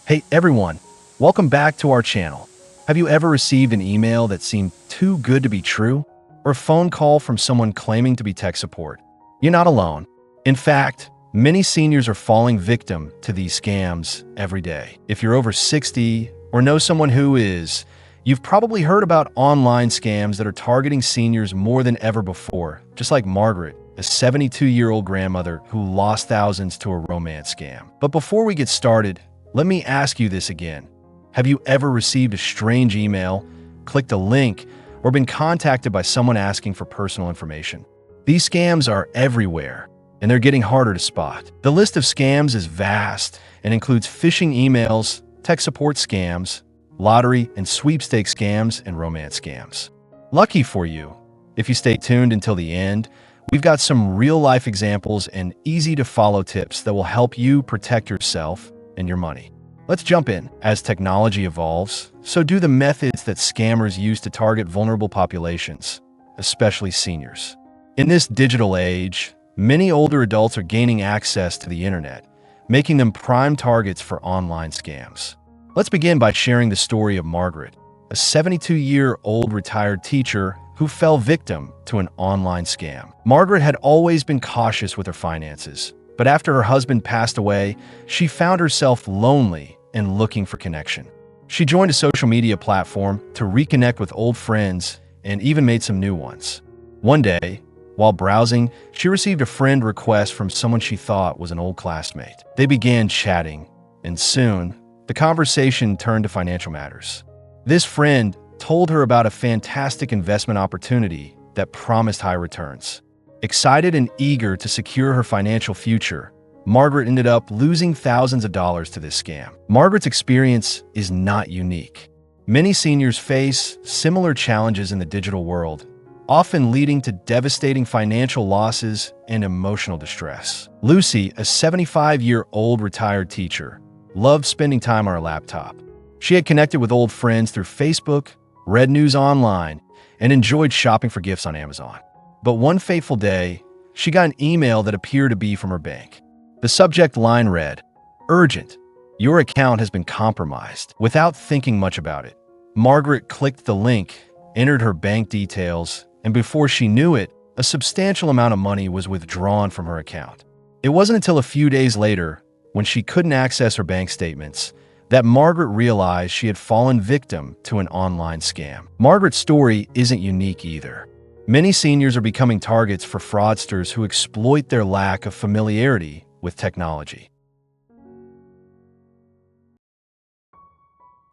Hey everyone, welcome back to our channel. Have you ever received an email that seemed too good to be true? Or a phone call from someone claiming to be tech support? You're not alone. In fact, many seniors are falling victim to these scams every day. If you're over 60 or know someone who is, you've probably heard about online scams that are targeting seniors more than ever before, just like Margaret, a 72-year-old grandmother who lost thousands to a romance scam. But before we get started, let me ask you this again. Have you ever received a strange email, clicked a link, or been contacted by someone asking for personal information? These scams are everywhere, and they're getting harder to spot. The list of scams is vast and includes phishing emails, tech support scams, lottery and sweepstakes scams, and romance scams. Lucky for you, if you stay tuned until the end, we've got some real-life examples and easy-to-follow tips that will help you protect yourself and your money. Let's jump in. As technology evolves, so do the methods that scammers use to target vulnerable populations, especially seniors. In this digital age, many older adults are gaining access to the internet, making them prime targets for online scams. Let's begin by sharing the story of Margaret, a 72-year-old retired teacher who fell victim to an online scam. Margaret had always been cautious with her finances, but after her husband passed away, she found herself lonely and looking for connection. She joined a social media platform to reconnect with old friends and even made some new ones. One day, while browsing, she received a friend request from someone she thought was an old classmate. They began chatting, and soon, the conversation turned to financial matters. This friend told her about a fantastic investment opportunity that promised high returns. Excited and eager to secure her financial future, Margaret ended up losing thousands of dollars to this scam. Margaret's experience is not unique. Many seniors face similar challenges in the digital world, often leading to devastating financial losses and emotional distress. Lucy, a 75-year-old retired teacher, loved spending time on her laptop. She had connected with old friends through Facebook, read news online, and enjoyed shopping for gifts on Amazon. But one fateful day, she got an email that appeared to be from her bank. The subject line read, "Urgent, your account has been compromised." Without thinking much about it, Margaret clicked the link, entered her bank details, and before she knew it, a substantial amount of money was withdrawn from her account. It wasn't until a few days later, when she couldn't access her bank statements, that Margaret realized she had fallen victim to an online scam. Margaret's story isn't unique either. Many seniors are becoming targets for fraudsters who exploit their lack of familiarity with technology.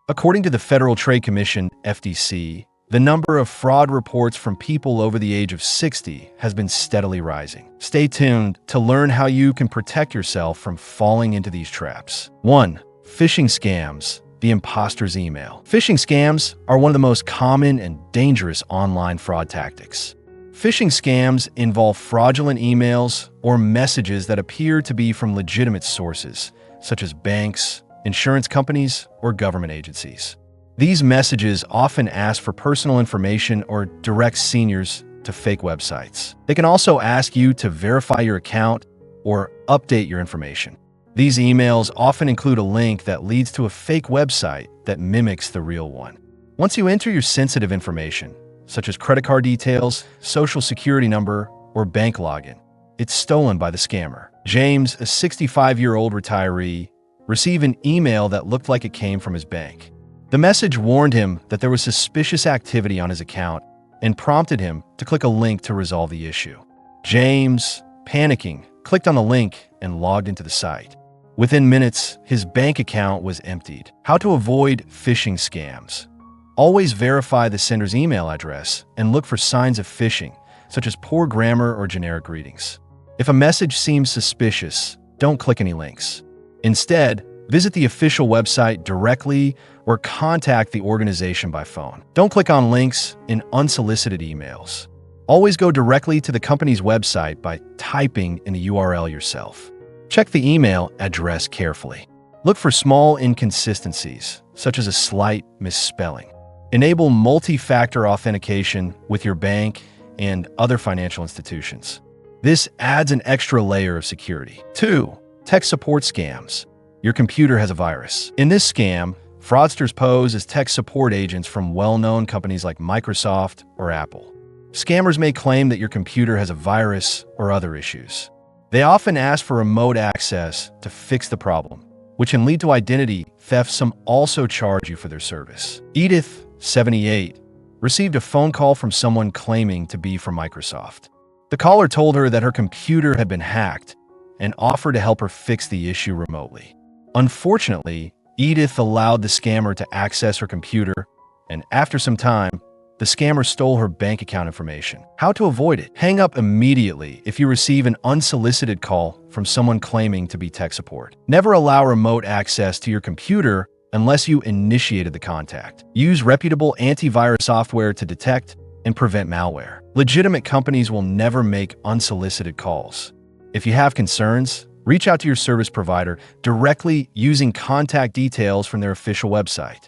According to the Federal Trade Commission, FTC, the number of fraud reports from people over the age of 60 has been steadily rising. Stay tuned to learn how you can protect yourself from falling into these traps. 1. Phishing scams. The imposter's email. Phishing scams are one of the most common and dangerous online fraud tactics. Phishing scams involve fraudulent emails or messages that appear to be from legitimate sources, such as banks, insurance companies, or government agencies. These messages often ask for personal information or direct seniors to fake websites. They can also ask you to verify your account or update your information. These emails often include a link that leads to a fake website that mimics the real one. Once you enter your sensitive information, such as credit card details, social security number, or bank login, it's stolen by the scammer. James, a 65-year-old retiree, received an email that looked like it came from his bank. The message warned him that there was suspicious activity on his account and prompted him to click a link to resolve the issue. James, panicking, clicked on the link and logged into the site. Within minutes, his bank account was emptied. How to avoid phishing scams. Always verify the sender's email address and look for signs of phishing, such as poor grammar or generic greetings. If a message seems suspicious, don't click any links. Instead, visit the official website directly or contact the organization by phone. Don't click on links in unsolicited emails. Always go directly to the company's website by typing in the URL yourself. Check the email address carefully. Look for small inconsistencies, such as a slight misspelling. Enable multi-factor authentication with your bank and other financial institutions. This adds an extra layer of security. 2. Tech support scams. your computer has a virus. In this scam, fraudsters pose as tech support agents from well-known companies like Microsoft or Apple. Scammers may claim that your computer has a virus or other issues. They often ask for remote access to fix the problem, which can lead to identity theft. Some also charge you for their service. Edith, 78, received a phone call from someone claiming to be from Microsoft. The caller told her that her computer had been hacked and offered to help her fix the issue remotely. Unfortunately, Edith allowed the scammer to access her computer, and after some time, the scammer stole her bank account information. How to avoid it? Hang up immediately if you receive an unsolicited call from someone claiming to be tech support. Never allow remote access to your computer unless you initiated the contact. Use reputable antivirus software to detect and prevent malware. Legitimate companies will never make unsolicited calls. If you have concerns, reach out to your service provider directly using contact details from their official website.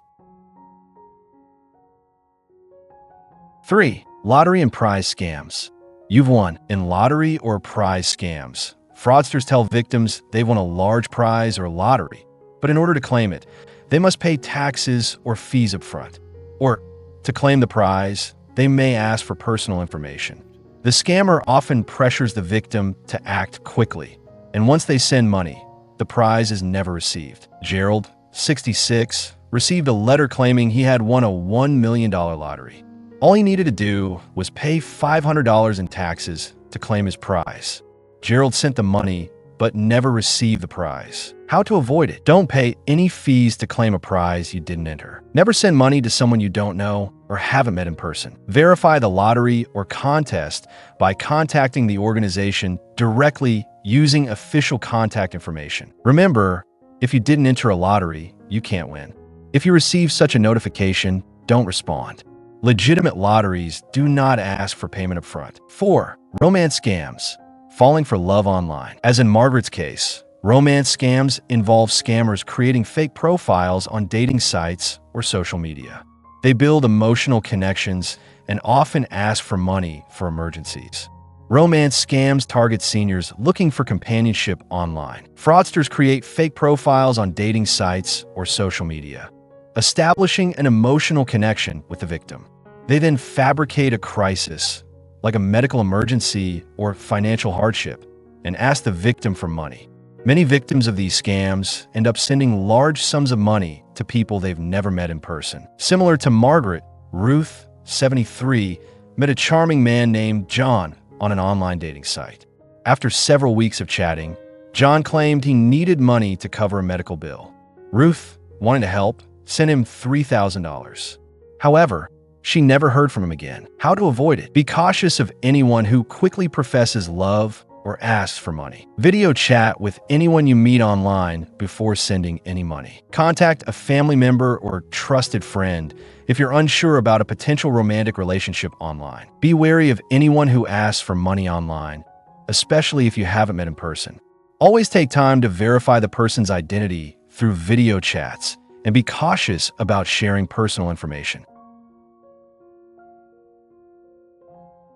3. Lottery and prize scams. You've won. In lottery or prize scams, fraudsters tell victims they've won a large prize or lottery, but in order to claim it, they must pay taxes or fees up front. Or, to claim the prize, they may ask for personal information. The scammer often pressures the victim to act quickly, and once they send money, the prize is never received. Gerald, 66, received a letter claiming he had won a $1 million lottery. All he needed to do was pay $500 in taxes to claim his prize. Gerald sent the money, but never received the prize. How to avoid it? Don't pay any fees to claim a prize you didn't enter. Never send money to someone you don't know or haven't met in person. Verify the lottery or contest by contacting the organization directly using official contact information. Remember, if you didn't enter a lottery, you can't win. If you receive such a notification, don't respond. Legitimate lotteries do not ask for payment up front. 4. Romance scams. Falling for love online. As in Margaret's case, romance scams involve scammers creating fake profiles on dating sites or social media. They build emotional connections and often ask for money for emergencies. Romance scams target seniors looking for companionship online. Fraudsters create fake profiles on dating sites or social media, establishing an emotional connection with the victim. They then fabricate a crisis, like a medical emergency or financial hardship, and ask the victim for money. Many victims of these scams end up sending large sums of money to people they've never met in person. Similar to Margaret, Ruth, 73, met a charming man named John on an online dating site. After several weeks of chatting, John claimed he needed money to cover a medical bill. Ruth, wanting to help, sent him $3,000. However, she never heard from him again. How to avoid it? Be cautious of anyone who quickly professes love or asks for money. Video chat with anyone you meet online before sending any money. Contact a family member or trusted friend if you're unsure about a potential romantic relationship online. Be wary of anyone who asks for money online, especially if you haven't met in person. Always take time to verify the person's identity through video chats, and be cautious about sharing personal information.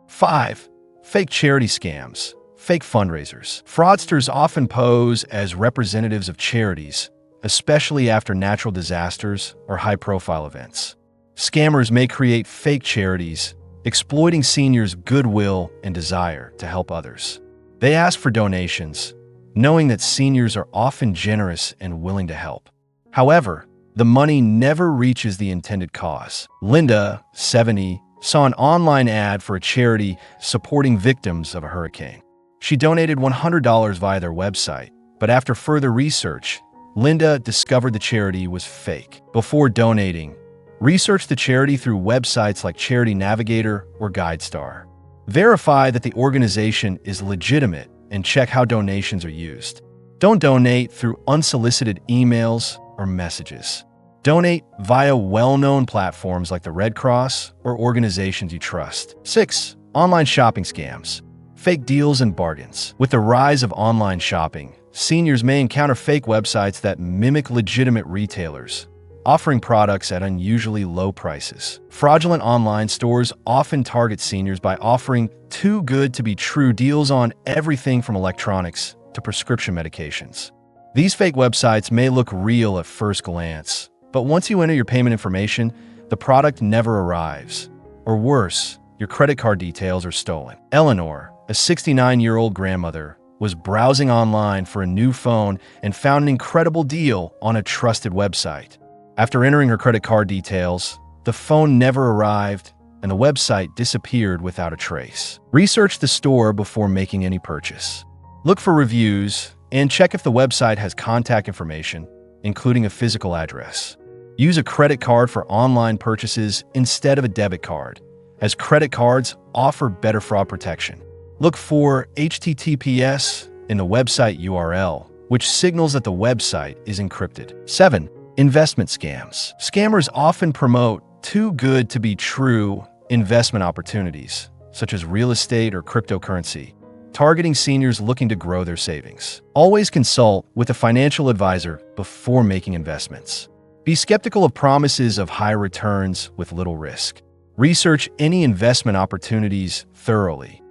5. Fake charity scams. Fake fundraisers. Fraudsters often pose as representatives of charities, especially after natural disasters or high-profile events. Scammers may create fake charities, exploiting seniors' goodwill and desire to help others. They ask for donations, knowing that seniors are often generous and willing to help. However, the money never reaches the intended cause. Linda, 70, saw an online ad for a charity supporting victims of a hurricane. She donated $100 via their website, but after further research, Linda discovered the charity was fake. Before donating, research the charity through websites like Charity Navigator or GuideStar. Verify that the organization is legitimate and check how donations are used. Don't donate through unsolicited emails or messages. Donate via well-known platforms like the Red Cross or organizations you trust. 6. Online shopping scams. Fake deals and bargains. With the rise of online shopping, seniors may encounter fake websites that mimic legitimate retailers, offering products at unusually low prices. Fraudulent online stores often target seniors by offering too good to be true deals on everything from electronics to prescription medications. These fake websites may look real at first glance, but once you enter your payment information, the product never arrives. Or worse, your credit card details are stolen. Eleanor, a 69-year-old grandmother, was browsing online for a new phone and found an incredible deal on a trusted website. After entering her credit card details, the phone never arrived and the website disappeared without a trace. Research the store before making any purchase. Look for reviews and check if the website has contact information, including a physical address. Use a credit card for online purchases instead of a debit card, as credit cards offer better fraud protection. Look for HTTPS in the website URL, which signals that the website is encrypted. 7. Investment scams. Scammers often promote too good to be true investment opportunities, such as real estate or cryptocurrency, targeting seniors looking to grow their savings. Always consult with a financial advisor before making investments. Be skeptical of promises of high returns with little risk. Research any investment opportunities thoroughly.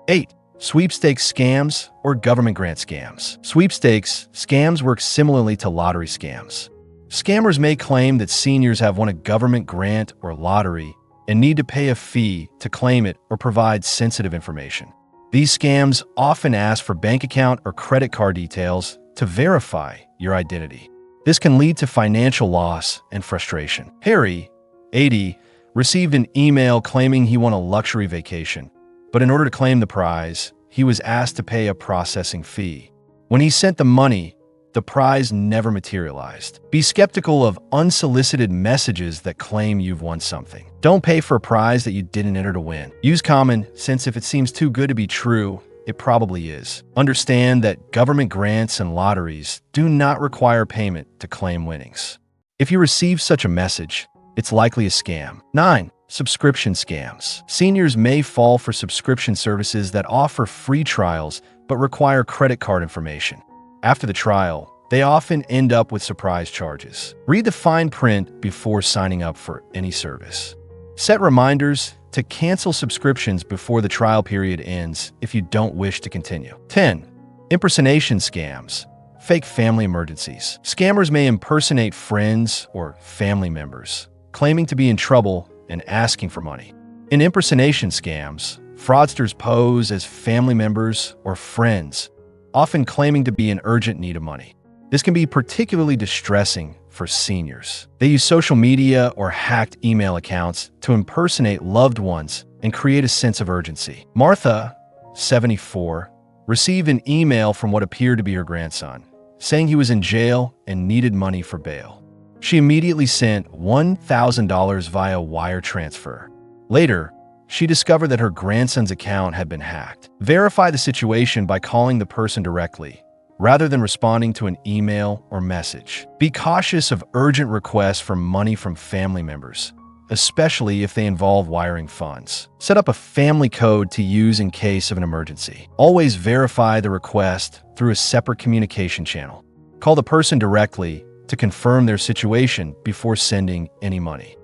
8. Sweepstakes scams or government grant scams. Sweepstakes scams work similarly to lottery scams. Scammers may claim that seniors have won a government grant or lottery and need to pay a fee to claim it or provide sensitive information. These scams often ask for bank account or credit card details to verify your identity. This can lead to financial loss and frustration. Harry, 80, received an email claiming he won a luxury vacation, but in order to claim the prize, he was asked to pay a processing fee. When he sent the money, the prize never materialized. Be skeptical of unsolicited messages that claim you've won something. Don't pay for a prize that you didn't enter to win. Use common sense. If it seems too good to be true, it probably is. Understand that government grants and lotteries do not require payment to claim winnings. If you receive such a message, it's likely a scam. 9. Subscription scams. Seniors may fall for subscription services that offer free trials but require credit card information. After the trial, they often end up with surprise charges. Read the fine print before signing up for any service. Set reminders to cancel subscriptions before the trial period ends if you don't wish to continue. 10. Impersonation scams. Fake family emergencies. Scammers may impersonate friends or family members, claiming to be in trouble and asking for money. In impersonation scams, fraudsters pose as family members or friends, often claiming to be in urgent need of money. This can be particularly distressing for seniors. They use social media or hacked email accounts to impersonate loved ones and create a sense of urgency. Martha, 74, received an email from what appeared to be her grandson, saying he was in jail and needed money for bail. She immediately sent $1,000 via wire transfer. Later, she discovered that her grandson's account had been hacked. Verify the situation by calling the person directly, rather than responding to an email or message. Be cautious of urgent requests for money from family members, especially if they involve wiring funds. Set up a family code to use in case of an emergency. Always verify the request through a separate communication channel. Call the person directly to confirm their situation before sending any money.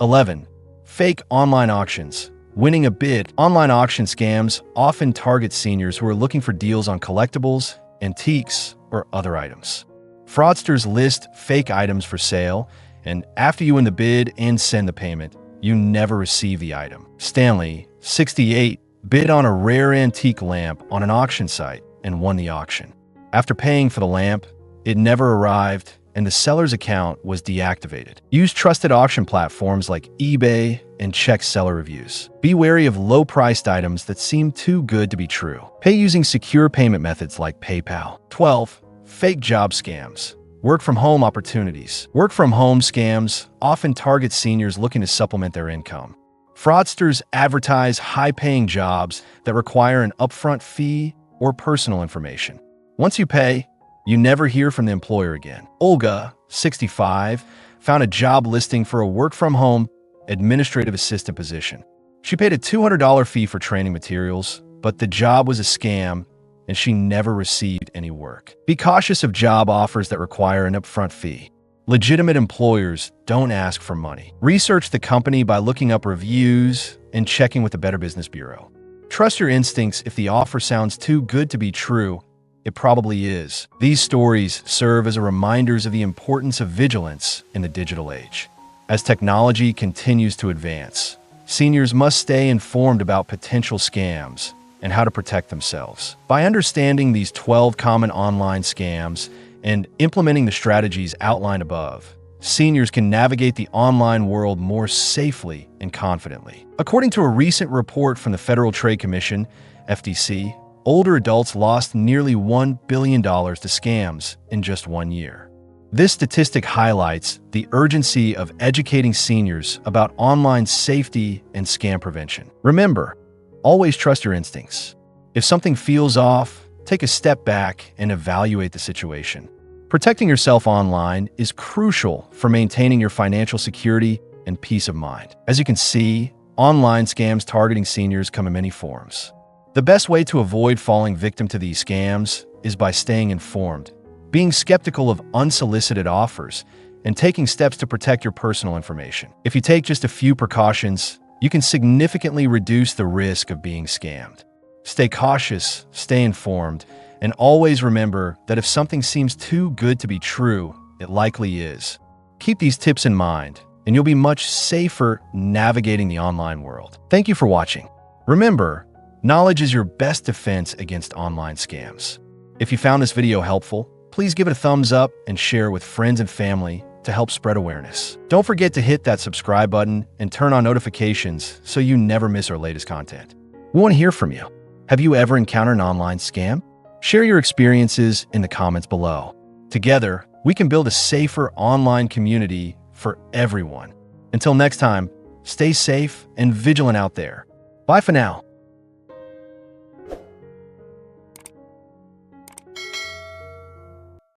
11. Fake online auctions. Winning a bid. Online auction scams often target seniors who are looking for deals on collectibles, antiques, or other items. Fraudsters list fake items for sale, and after you win the bid and send the payment, you never receive the item. Stanley, 68, bid on a rare antique lamp on an auction site and won the auction. After paying for the lamp, it never arrived, and the seller's account was deactivated. Use trusted auction platforms like eBay and check seller reviews. Be wary of low-priced items that seem too good to be true. Pay using secure payment methods like PayPal. 12. Fake job scams. Work-from-home opportunities. Work-from-home scams often target seniors looking to supplement their income. Fraudsters advertise high-paying jobs that require an upfront fee or personal information. Once you pay, you never hear from the employer again. Olga, 65, found a job listing for a work-from-home administrative assistant position. She paid a $200 fee for training materials, but the job was a scam and she never received any work. Be cautious of job offers that require an upfront fee. Legitimate employers don't ask for money. Research the company by looking up reviews and checking with the Better Business Bureau. Trust your instincts. If the offer sounds too good to be true, it probably is. These stories serve as reminders of the importance of vigilance in the digital age. As technology continues to advance, seniors must stay informed about potential scams and how to protect themselves. By understanding these 12 common online scams and implementing the strategies outlined above, seniors can navigate the online world more safely and confidently. According to a recent report from the Federal Trade Commission, FTC, older adults lost nearly $1 billion to scams in just 1 year. This statistic highlights the urgency of educating seniors about online safety and scam prevention. Remember, always trust your instincts. If something feels off, take a step back and evaluate the situation. Protecting yourself online is crucial for maintaining your financial security and peace of mind. As you can see, online scams targeting seniors come in many forms. The best way to avoid falling victim to these scams is by staying informed, being skeptical of unsolicited offers, and taking steps to protect your personal information. If you take just a few precautions, you can significantly reduce the risk of being scammed. Stay cautious, stay informed, and always remember that if something seems too good to be true, it likely is. Keep these tips in mind, and you'll be much safer navigating the online world. Thank you for watching. Remember, knowledge is your best defense against online scams. If you found this video helpful, please give it a thumbs up and share with friends and family to help spread awareness. Don't forget to hit that subscribe button and turn on notifications so you never miss our latest content. We want to hear from you. Have you ever encountered an online scam? Share your experiences in the comments below. Together, we can build a safer online community for everyone. Until next time, stay safe and vigilant out there. Bye for now.